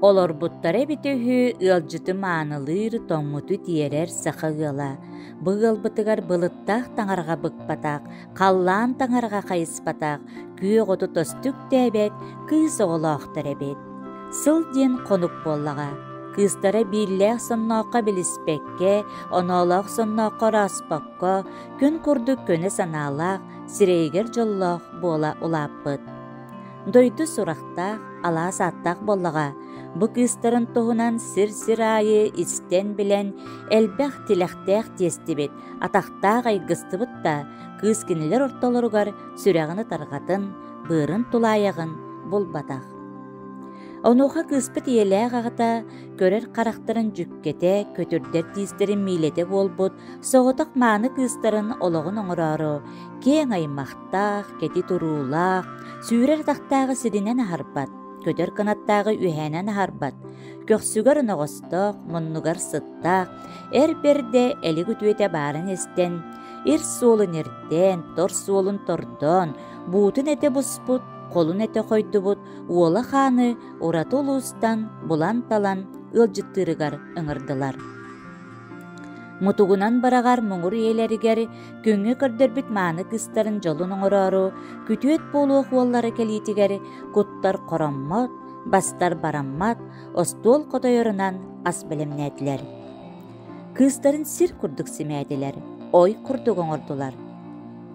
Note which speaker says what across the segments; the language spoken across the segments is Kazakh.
Speaker 1: Olorbuttara bitühü ılcıtı manılır toңмуту тиерер сахагыла. Быгылбытыгар былыттах таңарга быкпатак, қаллаан таңарга кайыспатак, күйө оту тостук дәбет, кыз оголоохтар эбет. Сыл ден конук боллага. Кыстара биллэх сонноокка билиспекке, оноолоох сонноокка распакка, күн курдук көне санаалаах, сирейгер жоллоох буола улааппыт. Дойду сурахтаах, алаа сааттаах боллага. Бу кыстарын тоһунан сир-сир айы истен билен элбэх тилэхтээх тиестибит, атахтаах айгыстыбыт да, кыз кинилер ортолоругар сүрэгыны таргатын, быырын тулааягын булбатах. Онуха кыспыт иелээх агата көрөр карактарын жүккете, көтүрдер тиистерин миилете болбут, соҕотох мааны кыстарын ологун оҥорору, кең аймахтаах, кети туруулаах, сүүрэр тахтаагы сиринен аһарбат. Көтөр канаттағы үхәнән харбат. Көксүгөр ноғостық, мұннугар сыттақ, әрберде әлі күтуете барын estен, ир суолын ерден, тор суолын тордон, буутын әте бұспут, қолын әте қойдубут, уола ханы ораты улуустан, булан талан, ылжыттырыгар ыңырдылар. Мутугунан барагар мұңыр иелерігер, күңі көрдөрбіт мааны кыстарын жолын оңырару, күтует болуық уоллары келитігер, куттар короммат, бастар бараммат, остуол котойорунан ас білімнәділер. Кыстарын сир курдук симәділер, ой курдук оңырдылар.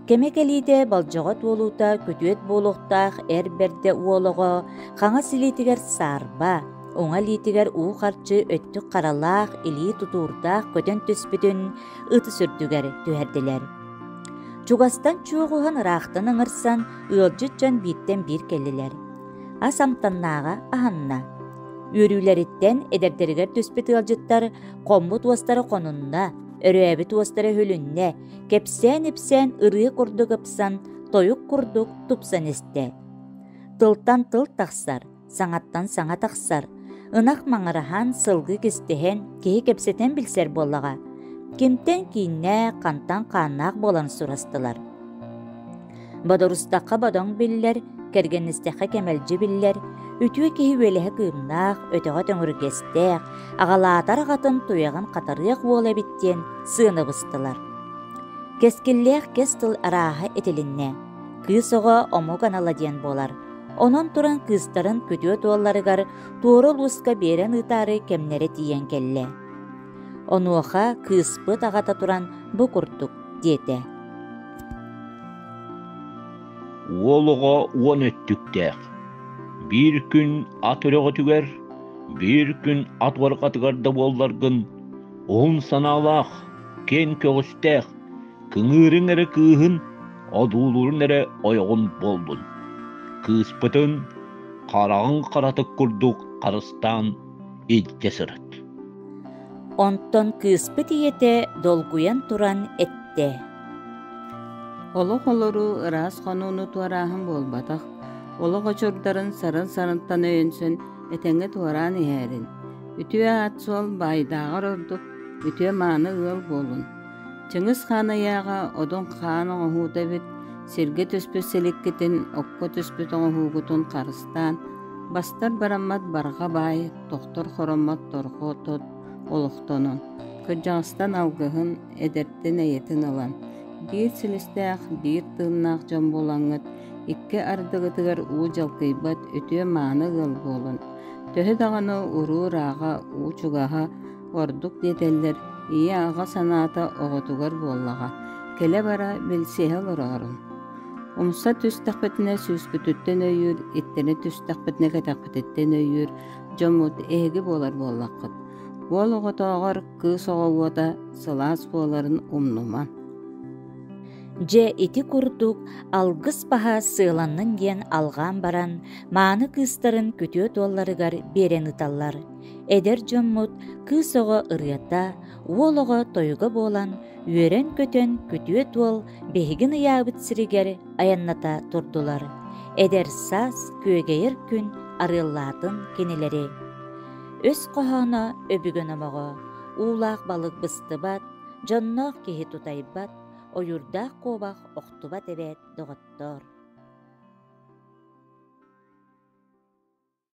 Speaker 1: Кеме келиде балжоғат болута, күтует болуқтақ, әрберде уолығы, қаңа силитігер сарба, оңа литигер уу харчы өттүк каралаах, илии тутуурдаах көтөн түспүтүн ыты сүрдүгер түһэрдилер. Чугастан чуогухан ыраахтан ыңырсан, ыалжытчан бииттен бир келлилер. Асамтаннаага аханна. Үрүүлериттен эдердеригер түспүт ыалжыттар комбу туостары конунна, өрөөбү туостары хөлүнне, кепсен-ипсен ырыы курдук ыпсан, тоюк курдук тупсан эсте. Тылтан тыл тахсар, саңаттан саңа тахсар, ынақ маңырахан сылғы кестеген кеһи кепсетен билсер боллаға. Кемтен кейінне қантан қаннақ болан сурастылар. Бадорустаққа бадоң биллер, кергеністеққа кемелжі биллер, үтіе кеһи өлеһі кыымнақ, өтіға төңіргестеқ, ағалатар қатын туяғын қатарық болы биттен сыны бұстылар. Кескіллеқ кестіл араға етілінне, кыысоға ому каналаден болар. Онон туран кыстарын көтүө туолларыгар туорол уска берен ытары кемнере тиен келле. Онуоха кыспыт агата туран бу курдук диете.
Speaker 2: Уолуға уон өттүктәк. Бир күн ат өрөҕө түгер, бир күн ат варгатыгарда болларгын, он санаалаах, кен көгүстәк, кыңырың эре кыыһын, одуулурун эре ойоғун болдун. Кыспытын қарағын қаратык күрдук қарыстан идде сырыт.
Speaker 1: Онтон кыспыт иете долгуян туран этте.
Speaker 3: Олық олору ырас қонуыны туарағын болбатақ. Олық очордарын сарын-сарынтан өйінсін этеңе туаран иәрін. Үтіе атсуал байдағыр ордук, үтіе маны ыл болун. Чыңыз ханы яға одон қаны оғуыда бит, сирге түспү селиккитин, окко түспү тоңугутун карыстан, бастар бараммат барга бай, тоқтор хороммат торго тот, олуқтонун. Көджаңыстан алгыһын, эдерттен эйетин алан. Бир силистеах, бир тыыннаах жон болаңыт, икке ардыгытыгар уу жалкыйбат, өтүө мааны гыл болун. Төһө дағаны уруу раага, уу чугаха, ордук детеллер, ие ага санаата оҕотугар буоллаға. Келе бара билсеһел орорун. Умса түстәкпетіне сүскүтүттен өйүр, иттені түстәкпетіне кәтәкпететтен өйүр, жомут эһиги болар боллаққыт. Бол оғытоғыр кыз оғуота сылаас боларын умнуман.
Speaker 1: Же ити курдук алгыс баха сыыланнын диен алган баран, мааны кыстарын күтүө туолларыгар берен ыталлар. Эдер жоммут кыз оғы ырыята, уолоға тойуга болан, үөрен көтөн күтүө туол бехигин ыяабыт сиригер аянната турдулар. Эдер сас күөгейер күн арыллаатын кенелери. Өс қохана өбүгөн омого, уулаах балык быстыбат, жонноох киһи тутайбат, ойурдаах куобах охтубат эбет доҕоттор.